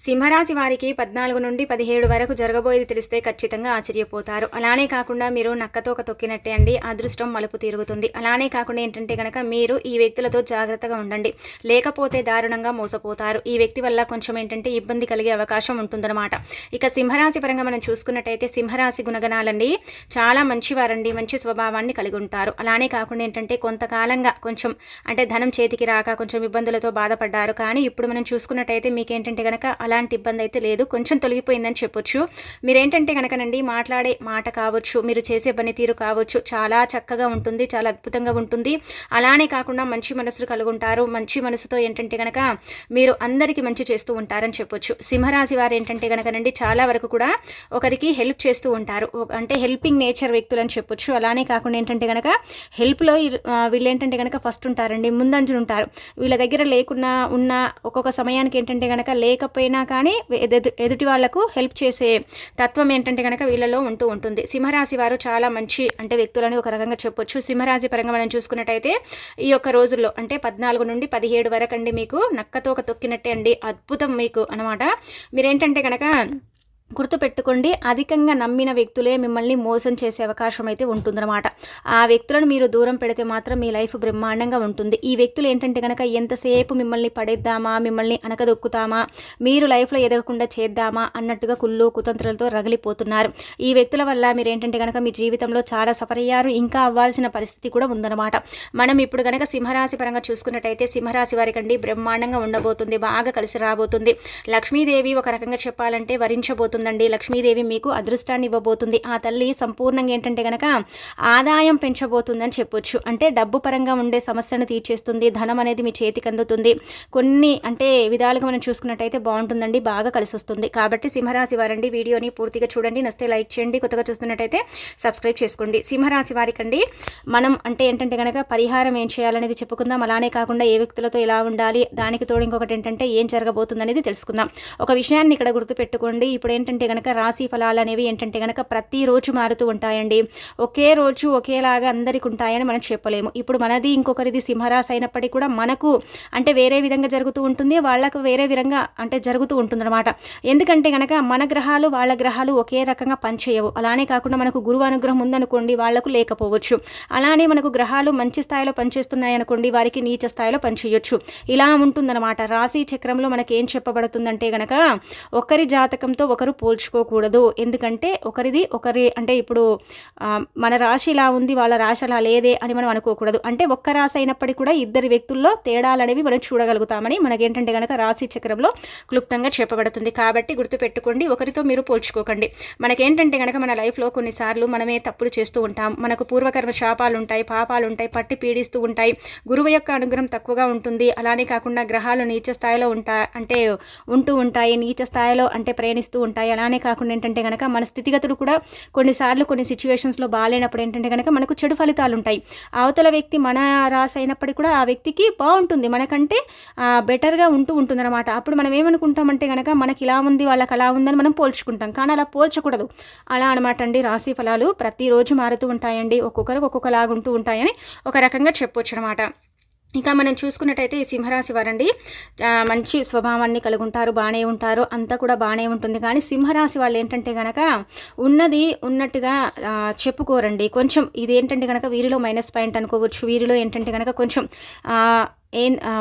సింహరాశి వారికి 14 నుండి 17 వరకు జరగబోయేది తెలిస్తే ఖచ్చితంగా ఆశ్చర్యపోతారు. అలానే కాకుండా మీరు నక్కతోక తొక్కినట్టే అండి అదృష్టం మలుపు తిరుగుతుంది. అలానే కాకుండా ఏంటంటే గనక మీరు ఈ వ్యక్తులతో జాగ్రత్తగా ఉండండి. లేకపోతే దారుణంగా మోసపోతారు. ఈ వ్యక్తి వల్ల కొంచెం ఏంటంటే ఇబ్బంది కలిగే అవకాశం ఉంటుందన్నమాట. ఇక సింహరాశి పరంగా మనం చూసుకున్నట్టయితే సింహరాశి గుణగణాలండి చాలా మంచివారండి. మంచి స్వభావాన్ని కలిగి ఉంటారు. అలానే కాకుండా ఏంటంటే కొంతకాలంగా కొంచెం అంటే ధనం చేతికి రాక కొంచెం ఇబ్బందులతో బాధపడ్డారు. కానీ ఇప్పుడు మనం చూసుకున్నట్టయితే మీకేంటంటే గనక అలాంటి ఇబ్బంది అయితే లేదు, కొంచెం తొలగిపోయిందని చెప్పొచ్చు. మీరేంటంటే కనుకనండి మాట్లాడే మాట కావచ్చు, మీరు చేసే పనితీరు కావచ్చు, చాలా చక్కగా ఉంటుంది, చాలా అద్భుతంగా ఉంటుంది. అలానే కాకుండా మంచి మనసులు కలుగుంటారు. మంచి మనసుతో ఏంటంటే కనుక మీరు అందరికీ మంచి చేస్తూ ఉంటారని చెప్పొచ్చు. సింహరాశి వారు ఏంటంటే కనుకనండి చాలా వరకు కూడా ఒకరికి హెల్ప్ చేస్తూ ఉంటారు. అంటే హెల్పింగ్ నేచర్ వ్యక్తులు అని చెప్పొచ్చు. అలానే కాకుండా ఏంటంటే కనుక హెల్ప్లో వీళ్ళు ఏంటంటే కనుక ఫస్ట్ ఉంటారండి, ముందంజలు ఉంటారు. వీళ్ళ దగ్గర లేకున్నా ఉన్న ఒక్కొక్క సమయానికి ఏంటంటే కనుక లేకపోయినా కానీ ఎదుటి వాళ్లకు హెల్ప్ చేసే తత్వం ఏంటంటే కనుక వీళ్ళలో ఉంటూ ఉంటుంది. సింహరాశి వారు చాలా మంచి అంటే వ్యక్తులని ఒక రకంగా చెప్పొచ్చు. సింహరాశి పరంగా మనం చూసుకున్నట్టయితే ఈ యొక్క రోజుల్లో అంటే 14 నుండి 17 వరకు అండి మీకు నక్కతోక తొక్కినట్టే అండి, అద్భుతం మీకు అనమాట. మీరేంటంటే కనుక గుర్తుపెట్టుకోండి, అధికంగా నమ్మిన వ్యక్తులే మిమ్మల్ని మోసం చేసే అవకాశం అయితే ఉంటుందన్నమాట. ఆ వ్యక్తులను మీరు దూరం పెడితే మాత్రం మీ లైఫ్ బ్రహ్మాండంగా ఉంటుంది. ఈ వ్యక్తులు ఏంటంటే కనుక ఎంతసేపు మిమ్మల్ని పడేద్దామా, మిమ్మల్ని అనకదొక్కుతామా, మీరు లైఫ్లో ఎదగకుండా చేద్దామా అన్నట్టుగా కుళ్ళు కుతంత్రాలతో రగిలిపోతున్నారు. ఈ వ్యక్తుల వల్ల మీరు ఏంటంటే కనుక మీ జీవితంలో చాలా సఫర్ అయ్యారు, ఇంకా అవ్వాల్సిన పరిస్థితి కూడా ఉందన్నమాట. మనం ఇప్పుడు కనుక సింహరాశి పరంగా చూసుకున్నట్టయితే సింహరాశి వారికండి బ్రహ్మాండంగా ఉండబోతుంది, బాగా కలిసి రాబోతుంది. లక్ష్మీదేవి ఒక రకంగా చెప్పాలంటే వరించబోతుంది. లక్ష్మీదేవి మీకు అదృష్టాన్ని ఇవ్వబోతుంది. ఆ తల్లి సంపూర్ణంగా ఏంటంటే గనక ఆదాయం పెంచబోతుందని చెప్పొచ్చు. అంటే డబ్బు పరంగా ఉండే సమస్యను తీర్చేస్తుంది. ధనం అనేది మీ చేతికి అందుతుంది. కొన్ని అంటే విధాలుగా మనం చూసుకున్నట్టయితే బాగుంటుందండి, బాగా కలిసి వస్తుంది. కాబట్టి సింహరాశి వారండి వీడియోని పూర్తిగా చూడండి, నచ్చితే లైక్ చేయండి, కొత్తగా చూస్తున్నట్టయితే సబ్స్క్రైబ్ చేసుకోండి. సింహరాశి వారికండి మనం అంటే ఏంటంటే కనుక పరిహారం ఏం చేయాలనేది చెప్పుకుందాం. అలానే కాకుండా ఏ వ్యక్తులతో ఎలా ఉండాలి, దానికి తోడు ఇంకొకటి ఏంటంటే ఏం జరగబోతుంది అనేది తెలుసుకుందాం. ఒక విషయాన్ని ఇక్కడ గుర్తుపెట్టుకోండి, ఇప్పుడు ఏంటంటే కనుక రాశి ఫలాలు అనేవి ఏంటంటే కనుక ప్రతిరోజు మారుతూ ఉంటాయండి. ఒకే రోజు ఒకేలాగా అందరికి ఉంటాయని మనం చెప్పలేము. ఇప్పుడు మనది ఇంకొకరిది సింహరాశి అయినప్పటికీ కూడా మనకు అంటే వేరే విధంగా జరుగుతూ ఉంటుంది, వాళ్ళకు వేరే విధంగా అంటే జరుగుతూ ఉంటుందన్నమాట. ఎందుకంటే కనుక మన గ్రహాలు వాళ్ళ గ్రహాలు ఒకే రకంగా పనిచేయవు. అలానే కాకుండా మనకు గురువు అనుగ్రహం ఉందనుకోండి, వాళ్లకు లేకపోవచ్చు. అలానే మనకు గ్రహాలు మంచి స్థాయిలో పనిచేస్తున్నాయి అనుకోండి, వారికి నీచ స్థాయిలో పనిచేయొచ్చు. ఇలా ఉంటుందన్నమాట. రాశి చక్రంలో మనకి ఏం చెప్పబడుతుందంటే కనుక ఒకరి జాతకంతో ఒకరు పోల్చుకోకూడదు. ఎందుకంటే ఒకరిది ఒకరి అంటే ఇప్పుడు మన రాశి ఇలా ఉంది, వాళ్ళ రాశి అలా లేదే అని మనం అనుకోకూడదు. అంటే ఒక్క రాశి అయినప్పటికీ కూడా ఇద్దరి వ్యక్తుల్లో తేడాలు అనేవి మనం చూడగలుగుతామని మనకేంటంటే కనుక రాశి చక్రంలో క్లుప్తంగా చెప్పబడుతుంది. కాబట్టి గుర్తుపెట్టుకోండి, ఒకరితో మీరు పోల్చుకోకండి. మనకేంటంటే కనుక మన లైఫ్లో కొన్నిసార్లు మనమే తప్పులు చేస్తూ ఉంటాం. మనకు పూర్వకర్మ శాపాలు ఉంటాయి, పాపాలు ఉంటాయి, పట్టి పీడిస్తూ ఉంటాయి. గురువు యొక్క అనుగ్రహం తక్కువగా ఉంటుంది. అలానే కాకుండా గ్రహాలు నీచ స్థాయిలో ఉంటూ ఉంటాయి, నీచ స్థాయిలో అంటే ప్రయాణిస్తూ ఉంటాయి. అలానే కాకుండా ఏంటంటే కనుక మన స్థితిగతులు కూడా కొన్నిసార్లు కొన్ని సిచ్యువేషన్స్లో బాగాలేనప్పుడు ఏంటంటే కనుక మనకు చెడు ఫలితాలు ఉంటాయి. అవతల వ్యక్తి మన రాశి అయినప్పటికీ కూడా ఆ వ్యక్తికి బాగుంటుంది, మనకంటే బెటర్గా ఉంటుందన్నమాట. అప్పుడు మనం ఏమనుకుంటామంటే కనుక మనకి ఇలా ఉంది, వాళ్ళకి అలా ఉందని మనం పోల్చుకుంటాం. కానీ అలా పోల్చకూడదు. అలా అనమాట అండి. రాశి ఫలాలు ప్రతిరోజు మారుతూ ఉంటాయండి, ఒక్కొక్కరికి ఒక్కొక్కలాగా ఉంటూ ఉంటాయని ఒక రకంగా చెప్పొచ్చు అనమాట. ఇక మనం చూసుకున్నట్టయితే ఈ సింహరాశి వారండి మంచి స్వభావాన్ని కలిగి ఉంటారు, బాగానే ఉంటారు, అంతా కూడా బాగానే ఉంటుంది. కానీ సింహరాశి వాళ్ళు ఏంటంటే కనుక ఉన్నది ఉన్నట్టుగా చెప్పుకోరండి. కొంచెం ఇది ఏంటంటే కనుక వీరిలో మైనస్ పాయింట్ అనుకోవచ్చు. వీరిలో ఏంటంటే కనుక కొంచెం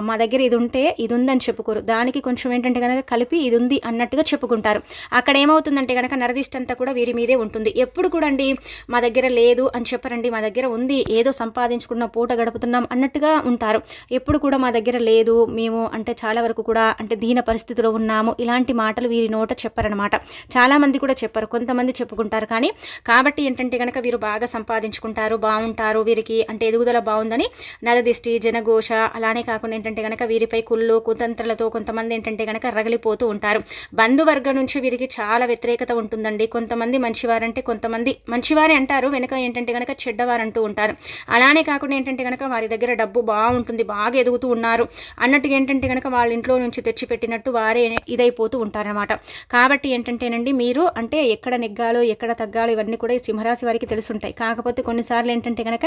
మా దగ్గర ఇది ఉంటే ఇది ఉందని చెప్పుకోరు. దానికి కొంచెం ఏంటంటే కనుక కలిపి ఇది ఉంది అన్నట్టుగా చెప్పుకుంటారు. అక్కడ ఏమవుతుందంటే కనుక నరదిష్టి అంతా కూడా వీరి మీదే ఉంటుంది. ఎప్పుడు కూడా అండి మా దగ్గర లేదు అని చెప్పరండి, మా దగ్గర ఉంది, ఏదో సంపాదించుకున్న పూట గడుపుతున్నాం అన్నట్టుగా ఉంటారు. ఎప్పుడు కూడా మా దగ్గర లేదు, మేము అంటే చాలా వరకు కూడా అంటే దీన పరిస్థితిలో ఉన్నాము, ఇలాంటి మాటలు వీరి నోట చెప్పరనమాట. చాలామంది కూడా చెప్పరు, కొంతమంది చెప్పుకుంటారు. కానీ కాబట్టి ఏంటంటే కనుక వీరు బాగా సంపాదించుకుంటారు, బాగుంటారు, వీరికి అంటే ఎదుగుదల బాగుందని నరదిష్టి జనఘోష అలానే కాకుండా ఏంటంటే కనుక వీరిపై కుళ్ళు కుతంత్రాలతో కొంతమంది ఏంటంటే కనుక రగిలిపోతూ ఉంటారు. బంధువర్గం నుంచి వీరికి చాలా వ్యతిరేకత ఉంటుందండి. కొంతమంది మంచివారంటే కొంతమంది మంచివారే అంటారు, వెనుక ఏంటంటే కనుక చెడ్డవారంటూ ఉంటారు. అలానే కాకుండా ఏంటంటే కనుక వారి దగ్గర డబ్బు బాగుంటుంది, బాగా ఎదుగుతూ ఉన్నారు అన్నట్టుగా ఏంటంటే కనుక వాళ్ళ ఇంట్లో నుంచి తెచ్చిపెట్టినట్టు వారే ఇదైపోతూ ఉంటారనమాట. కాబట్టి ఏంటంటేనండి మీరు అంటే ఎక్కడ నెగ్గాలో ఎక్కడ తగ్గాలో ఇవన్నీ కూడా ఈ సింహరాశి వారికి తెలుసుంటాయి. కాకపోతే కొన్నిసార్లు ఏంటంటే కనుక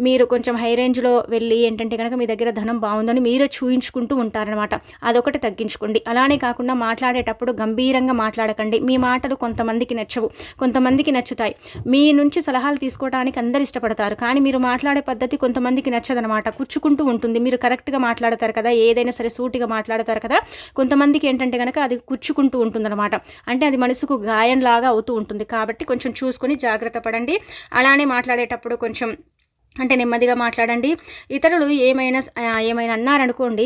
మీరు కొంచెం హై రేంజ్లో వెళ్ళి ఏంటంటే కనుక మీ దగ్గర ధనం బాగుందని మీరే చూయించుకుంటూ ఉంటారనమాట. అదొకటి తగ్గించుకోండి. అలానే కాకుండా మాట్లాడేటప్పుడు గంభీరంగా మాట్లాడకండి. మీ మాటలు కొంతమందికి నచ్చవు, కొంతమందికి నచ్చుతాయి. మీ నుంచి సలహాలు తీసుకోవడానికి అందరు ఇష్టపడతారు, కానీ మీరు మాట్లాడే పద్ధతి కొంతమందికి నచ్చదనమాట. కూర్చుకుంటూ ఉంటుంది. మీరు కరెక్ట్గా మాట్లాడతారు కదా, ఏదైనా సరే సూటిగా మాట్లాడతారు కదా, కొంతమందికి ఏంటంటే కనుక అది కూర్చుకుంటూ ఉంటుందన్నమాట. అంటే అది మనసుకు గాయంలాగా అవుతూ ఉంటుంది. కాబట్టి కొంచెం చూసుకొని జాగ్రత్త పడండి. అలానే మాట్లాడేటప్పుడు కొంచెం అంటే నెమ్మదిగా మాట్లాడండి. ఇతరులు ఏమైనా అన్నారనుకోండి,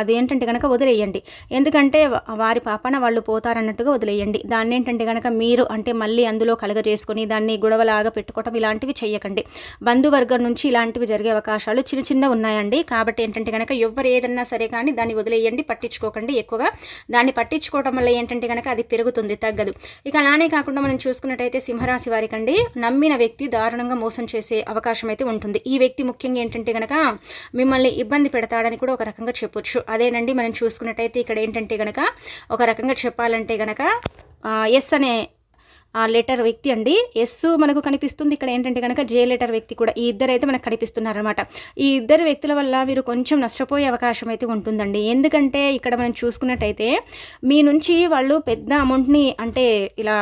అదేంటంటే కనుక వదిలేయండి. ఎందుకంటే వారి పాపన వాళ్ళు పోతారన్నట్టుగా వదిలేయండి. దాన్ని ఏంటంటే కనుక మీరు అంటే మళ్ళీ అందులో కలగజేసుకొని దాన్ని గొడవలాగా పెట్టుకోవటం ఇలాంటివి చెయ్యకండి. బంధువర్గం నుంచి ఇలాంటివి జరిగే అవకాశాలు చిన్న ఉన్నాయండి. కాబట్టి ఏంటంటే కనుక ఎవరు ఏదన్నా సరే కానీ దాన్ని వదిలేయండి, పట్టించుకోకండి. ఎక్కువగా దాన్ని పట్టించుకోవటం వల్ల ఏంటంటే కనుక అది పెరుగుతుంది, తగ్గదు. ఇక అలానే కాకుండా మనం చూసుకున్నట్టయితే సింహరాశి వారికండి నమ్మిన వ్యక్తి దారుణంగా మోసం చేసే అవకాశం అయితే ఉంటుంది. ఈ వ్యక్తి ముఖ్యంగా ఏంటంటే కనుక మిమ్మల్ని ఇబ్బంది పెడతాడని కూడా ఒక రకంగా చెప్పొచ్చు. అదేనండి మనం చూసుకున్నట్టయితే ఇక్కడ ఏంటంటే కనుక ఒక రకంగా చెప్పాలంటే కనుక ఎస్ అనే లెటర్ వ్యక్తి అండి. ఎస్ మనకు కనిపిస్తుంది. ఇక్కడ ఏంటంటే కనుక జే లెటర్ వ్యక్తి కూడా, ఈ ఇద్దరు అయితే మనకు కనిపిస్తున్నారనమాట. ఈ ఇద్దరు వ్యక్తుల వల్ల మీరు కొంచెం నష్టపోయే అవకాశం అయితే ఉంటుందండి. ఎందుకంటే ఇక్కడ మనం చూసుకున్నట్టయితే మీ నుంచి వాళ్ళు పెద్ద అమౌంట్ని అంటే ఇలా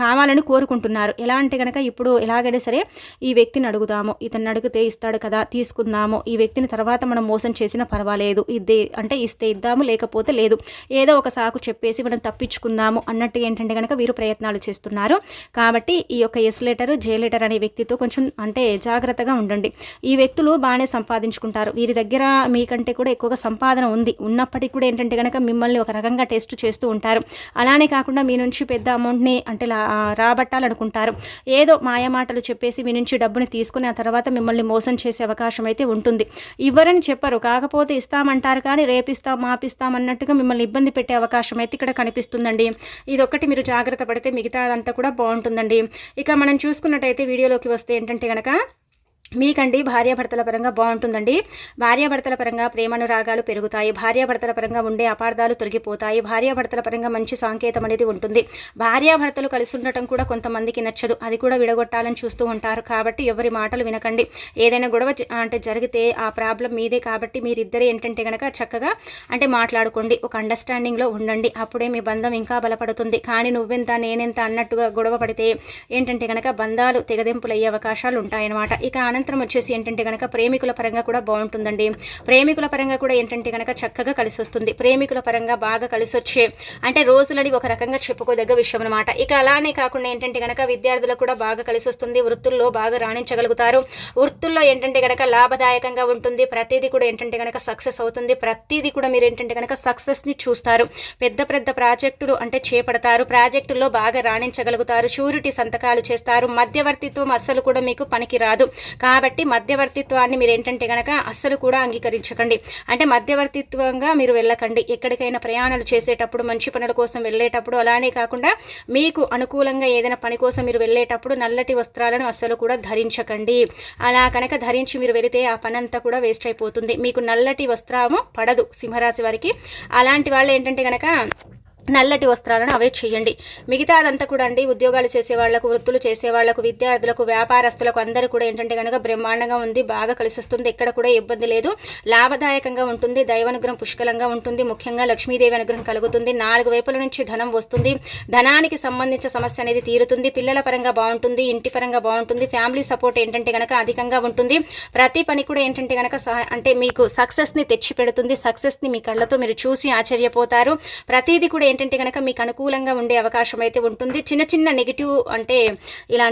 కావాలని కోరుకుంటున్నారు. ఎలా అంటే కనుక ఇప్పుడు ఎలాగైనా సరే ఈ వ్యక్తిని అడుగుదాము, ఇతన్ని అడిగితే ఇస్తాడు కదా, తీసుకుందాము, ఈ వ్యక్తిని తర్వాత మనం మోసం చేసినా పర్వాలేదు, ఇదే అంటే ఇస్తే ఇద్దాము లేకపోతే లేదు, ఏదో ఒక సాకు చెప్పేసి మనం తప్పించుకుందాము అన్నట్టు ఏంటంటే కనుక వీరు ప్రయత్నాలు చేస్తున్నారు. కాబట్టి ఈ యొక్క ఎస్ లెటర్ జే లెటర్ అనే వ్యక్తితో కొంచెం అంటే జాగ్రత్తగా ఉండండి. ఈ వ్యక్తులు బాగానే సంపాదించుకుంటారు. వీరి దగ్గర మీకంటే కూడా ఎక్కువగా సంపాదన ఉంది, ఉన్నప్పటికీ కూడా ఏంటంటే కనుక మిమ్మల్ని ఒక రకంగా టెస్ట్ చేస్తూ ఉంటారు. అలానే కాకుండా మీ నుంచి పెద్ద అమౌంట్ని అంటే రాబట్టాలనుకుంటారు. ఏదో మాయమాటలు చెప్పేసి మీ నుంచి డబ్బుని తీసుకుని ఆ తర్వాత మిమ్మల్ని మోసం చేసే అవకాశం అయితే ఉంటుంది. ఇవ్వరని చెప్పరు, కాకపోతే ఇస్తామంటారు, కానీ రేపిస్తాం మాపిస్తాం అన్నట్టుగా మిమ్మల్ని ఇబ్బంది పెట్టే అవకాశం అయితే ఇక్కడ కనిపిస్తుందండి. ఇదొక్కటి మీరు జాగ్రత్త పడితే మిగతా అంతా కూడా బాగుంటుందండి. ఇక మనం చూసుకున్నట్టయితే వీడియోలోకి వస్తే ఏంటంటే కనుక మీకండి భార్యాభర్తల పరంగా బాగుంటుందండి. భార్యాభర్తల పరంగా ప్రేమానురాగాలు పెరుగుతాయి. భార్యాభర్తల పరంగా ఉండే అపార్థాలు తొలగిపోతాయి. భార్యాభర్తల పరంగా మంచి సంకేతం అనేది ఉంటుంది. భార్యాభర్తలు కలిసి ఉండటం కూడా కొంతమందికి నచ్చదు, అది కూడా విడగొట్టాలని చూస్తూ ఉంటారు. కాబట్టి ఎవరి మాటలు వినకండి. ఏదైనా గొడవ అంటే జరిగితే ఆ ప్రాబ్లం మీదే. కాబట్టి మీరిద్దరే ఏంటంటే కనుక చక్కగా అంటే మాట్లాడుకోండి, ఒక అండర్స్టాండింగ్లో ఉండండి. అప్పుడే మీ బంధం ఇంకా బలపడుతుంది. కానీ నువ్వెంత నేనెంత అన్నట్టుగా గొడవ పడితే ఏంటంటే కనుక బంధాలు తెగదెంపులయ్యే అవకాశాలు ఉంటాయన్నమాట. ఇక అనంతరం వచ్చేసి ఏంటంటే కనుక ప్రేమికుల పరంగా కూడా బాగుంటుందండి. ప్రేమికుల పరంగా కూడా ఏంటంటే కనుక చక్కగా కలిసి వస్తుంది. ప్రేమికుల పరంగా బాగా కలిసి వచ్చే అంటే రోజులని ఒక రకంగా చెప్పుకోదగ్గ విషయం అనమాట. ఇక అలానే కాకుండా ఏంటంటే కనుక విద్యార్థులకు కూడా బాగా కలిసి వస్తుంది. వృత్తుల్లో బాగా రాణించగలుగుతారు. వృత్తుల్లో ఏంటంటే కనుక లాభదాయకంగా ఉంటుంది. ప్రతిదీ కూడా ఏంటంటే కనుక సక్సెస్ అవుతుంది. ప్రతిదీ కూడా మీరు ఏంటంటే కనుక సక్సెస్ని చూస్తారు. పెద్ద పెద్ద ప్రాజెక్టులు అంటే చేపడతారు. ప్రాజెక్టుల్లో బాగా రాణించగలుగుతారు. షూరిటీ సంతకాలు చేస్తారు. మధ్యవర్తిత్వం అస్సలు కూడా మీకు పనికి రాదు. కాబట్టి మధ్యవర్తిత్వాన్ని మీరు ఏంటంటే కనుక అస్సలు కూడా అంగీకరించకండి. అంటే మధ్యవర్తిత్వంగా మీరు వెళ్ళకండి. ఎక్కడికైనా ప్రయాణాలు చేసేటప్పుడు, మంచి పనుల కోసం వెళ్ళేటప్పుడు, అలానే కాకుండా మీకు అనుకూలంగా ఏదైనా పని కోసం మీరు వెళ్ళేటప్పుడు నల్లటి వస్త్రాలను అస్సలు కూడా ధరించకండి. అలా కనుక ధరించి మీరు వెళితే ఆ పని అంతా కూడా వేస్ట్ అయిపోతుంది. మీకు నల్లటి వస్త్రము పడదు సింహరాశి వారికి. అలాంటి వాళ్ళు ఏంటంటే కనుక నల్లటి వస్త్రాలను అవే చేయండి. మిగతా అదంతా కూడా అండి ఉద్యోగాలు చేసేవాళ్లకు, వృత్తులు చేసేవాళ్లకు, విద్యార్థులకు, వ్యాపారస్తులకు అందరూ కూడా ఏంటంటే కనుక బ్రహ్మాండంగా ఉంది. బాగా కలిసి వస్తుంది. ఎక్కడ కూడా ఇబ్బంది లేదు. లాభదాయకంగా ఉంటుంది. దైవానుగ్రహం పుష్కలంగా ఉంటుంది. ముఖ్యంగా లక్ష్మీదేవి అనుగ్రహం కలుగుతుంది. 4 వైపుల నుంచి ధనం వస్తుంది. ధనానికి సంబంధించిన సమస్య అనేది తీరుతుంది. పిల్లల పరంగా బాగుంటుంది. ఇంటి పరంగా బాగుంటుంది. ఫ్యామిలీ సపోర్ట్ ఏంటంటే కనుక అధికంగా ఉంటుంది. ప్రతి పని కూడా ఏంటంటే కనుక అంటే మీకు సక్సెస్ని తెచ్చి పెడుతుంది. సక్సెస్ని మీ కళ్ళతో మీరు చూసి ఆశ్చర్యపోతారు. ప్రతిదీ కూడా ఏంటంటే కనుక మీకు అనుకూలంగా ఉండే అవకాశం అయితే ఉంటుంది. చిన్న చిన్న నెగిటివ్ అంటే ఇలా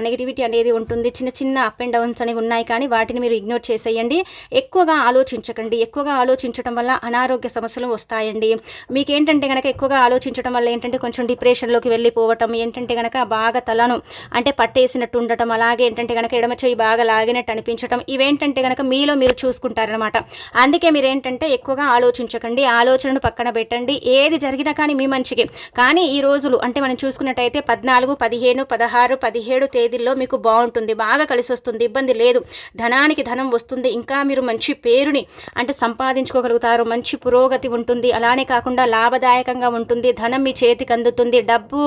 నెగిటివిటీ అనేది ఉంటుంది. చిన్న చిన్న అప్ అండ్ డౌన్స్ అనేవి ఉన్నాయి, కానీ వాటిని మీరు ఇగ్నోర్ చేసేయండి. ఎక్కువగా ఆలోచించకండి. ఎక్కువగా ఆలోచించడం వల్ల అనారోగ్య సమస్యలు వస్తాయండి. మీకేంటంటే కనుక ఎక్కువగా ఆలోచించడం వల్ల ఏంటంటే కొంచెం డిప్రెషన్లోకి వెళ్ళిపోవటం, ఏంటంటే కనుక బాగా తలను అంటే పట్టేసినట్టు ఉండటం, అలాగే ఏంటంటే కనుక ఎడమ చేయి బాగా లాగినట్టు అనిపించటం, ఇవేంటంటే కనుక మీలో మీరు చూసుకుంటారనమాట. అందుకే మీరు ఏంటంటే ఎక్కువగా ఆలోచించకండి. ఆలోచనను పక్కన పెట్టండి. ఏది జరిగినా కానీ మీ మంచికి. కానీ ఈ రోజులు అంటే మనం చూసుకున్నట్టయితే 14, 15, 16, 17 తేదీల్లో మీకు బాగుంటుంది, బాగా కలిసి వస్తుంది, ఇబ్బంది లేదు, ధనానికి ధనం వస్తుంది, ఇంకా మీరు మంచి పేరుని అంటే సంపాదించుకోగలుగుతారు, మంచి పురోగతి ఉంటుంది. అలానే కాకుండా లాభదాయకంగా ఉంటుంది, ధనం మీ చేతికి అందుతుంది, డబ్బు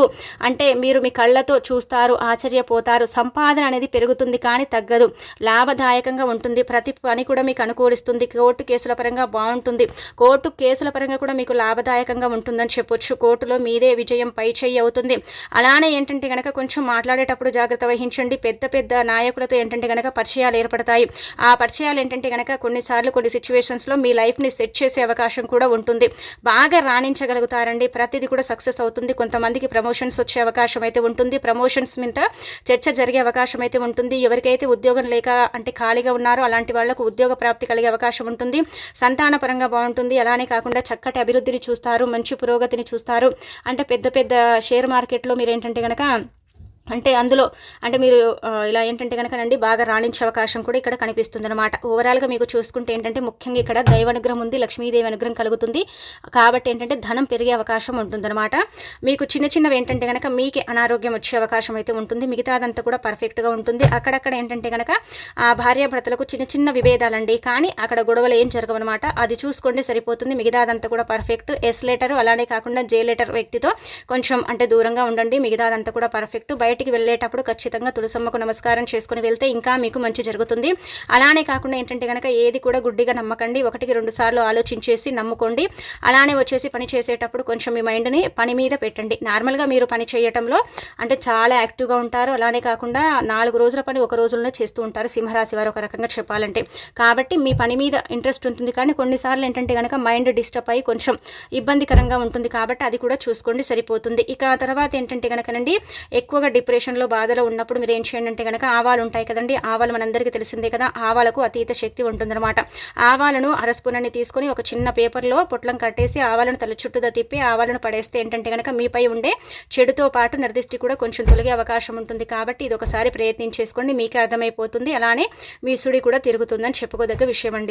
అంటే మీరు మీ కళ్ళతో చూస్తారు, ఆశ్చర్యపోతారు, సంపాదన అనేది పెరుగుతుంది కానీ తగ్గదు, లాభదాయకంగా ఉంటుంది, ప్రతి పని కూడా మీకు అనుకూలిస్తుంది, కోర్టు కేసుల పరంగా బాగుంటుంది, కోర్టు కేసుల పరంగా కూడా మీకు లాభదాయకంగా ఉంటుందని చెప్పొచ్చు. కోర్టులో మీదే విజయం పై చెయ్యి అవుతుంది. అలానే ఏంటంటే కనుక కొంచెం మాట్లాడేటప్పుడు జాగ్రత్త వహించండి. పెద్ద పెద్ద నాయకులతో ఏంటంటే కనుక పరిచయాలు ఏర్పడతాయి. ఆ పరిచయాలు ఏంటంటే కనుక కొన్నిసార్లు కొన్ని సిచ్యువేషన్స్లో మీ లైఫ్ని సెట్ చేసే అవకాశం కూడా ఉంటుంది. బాగా రాణించగలుగుతారండి, ప్రతిదీ కూడా సక్సెస్ అవుతుంది. కొంతమందికి ప్రమోషన్స్ వచ్చే అవకాశం అయితే ఉంటుంది, ప్రమోషన్స్ మీద చర్చ జరిగే అవకాశం అయితే ఉంటుంది. ఎవరికైతే ఉద్యోగం లేక అంటే ఖాళీగా ఉన్నారో అలాంటి వాళ్లకు ఉద్యోగ ప్రాప్తి కలిగే అవకాశం ఉంటుంది. సంతాన పరంగా బాగుంటుంది. అలానే కాకుండా చక్కటి అభివృద్ధిని చూస్తారు, మంచి పురోగతిని చూస్తారు. అంటే పెద్ద పెద్ద షేర్ మార్కెట్లో మీరు ఏంటంటే కనుక అంటే అందులో అంటే మీరు ఇలా ఏంటంటే కనుకనండి బాగా రాణించే అవకాశం కూడా ఇక్కడ కనిపిస్తుంది అనమాట. ఓవరాల్గా మీకు చూసుకుంటే ఏంటంటే ముఖ్యంగా ఇక్కడ దైవ అనుగ్రహం ఉంది, లక్ష్మీదేవి అనుగ్రహం కలుగుతుంది. కాబట్టి ఏంటంటే ధనం పెరిగే అవకాశం ఉంటుందన్నమాట. మీకు చిన్న చిన్నవి ఏంటంటే కనుక మీకే అనారోగ్యం వచ్చే అవకాశం అయితే ఉంటుంది. మిగతాదంతా కూడా పర్ఫెక్ట్గా ఉంటుంది. అక్కడక్కడ ఏంటంటే కనుక భార్యాభర్తలకు చిన్న చిన్న విభేదాలండి, కానీ అక్కడ గొడవలు ఏం జరగవన్నమాట. అది చూసుకోండి సరిపోతుంది. మిగతాదంతా కూడా పర్ఫెక్ట్. ఎస్ లెటర్ అలానే కాకుండా జే లెటర్ వ్యక్తితో కొంచెం అంటే దూరంగా ఉండండి. మిగతాదంతా కూడా పర్ఫెక్ట్. బయటికి వెళ్ళేటప్పుడు ఖచ్చితంగా తులసమ్మకు నమస్కారం చేసుకుని వెళ్తే ఇంకా మీకు మంచి జరుగుతుంది. అలానే కాకుండా ఏంటంటే కనుక ఏది కూడా గుడ్డిగా నమ్మకండి. 1-2 సార్లు ఆలోచించేసి నమ్ముకోండి. అలానే వచ్చేసి పని చేసేటప్పుడు కొంచెం మీ మైండ్ని పని మీద పెట్టండి. నార్మల్గా మీరు పని చేయటంలో అంటే చాలా యాక్టివ్గా ఉంటారు. అలానే కాకుండా 4 రోజుల పని ఒక రోజులోనే చేస్తూ ఉంటారు సింహరాశి వారు ఒక రకంగా చెప్పాలంటే. కాబట్టి మీ పని మీద ఇంట్రెస్ట్ ఉంటుంది, కానీ కొన్నిసార్లు ఏంటంటే కనుక మైండ్ డిస్టర్బ్ అయ్యి కొంచెం ఇబ్బందికరంగా ఉంటుంది. కాబట్టి అది కూడా చూసుకోండి సరిపోతుంది. ఇక తర్వాత ఏంటంటే కనుకనండి ఎక్కువగా డిప్రెషన్లో బాధలో ఉన్నప్పుడు మీరు ఏం చేయండి అంటే కనుక ఆవాలు ఉంటాయి కదండి, ఆవాలు మనందరికీ తెలిసిందే కదా, ఆవాలకు అతీత శక్తి ఉంటుందన్నమాట. ఆవాలను అరస్పూనని తీసుకొని ఒక చిన్న పేపర్లో పొట్లం కట్టేసి ఆవాలను తల చుట్టూదా తిప్పి ఆవాలను పడేస్తే ఏంటంటే కనుక మీపై ఉండే చెడుతో పాటు నిర్దిష్టి కూడా కొంచెం తొలగే అవకాశం ఉంటుంది. కాబట్టి ఇది ఒకసారి ప్రయత్నించేసుకోండి, మీకే అర్థమైపోతుంది. అలానే మీ సుడి కూడా తిరుగుతుందని చెప్పుకోదగ్గ విషయం అండి.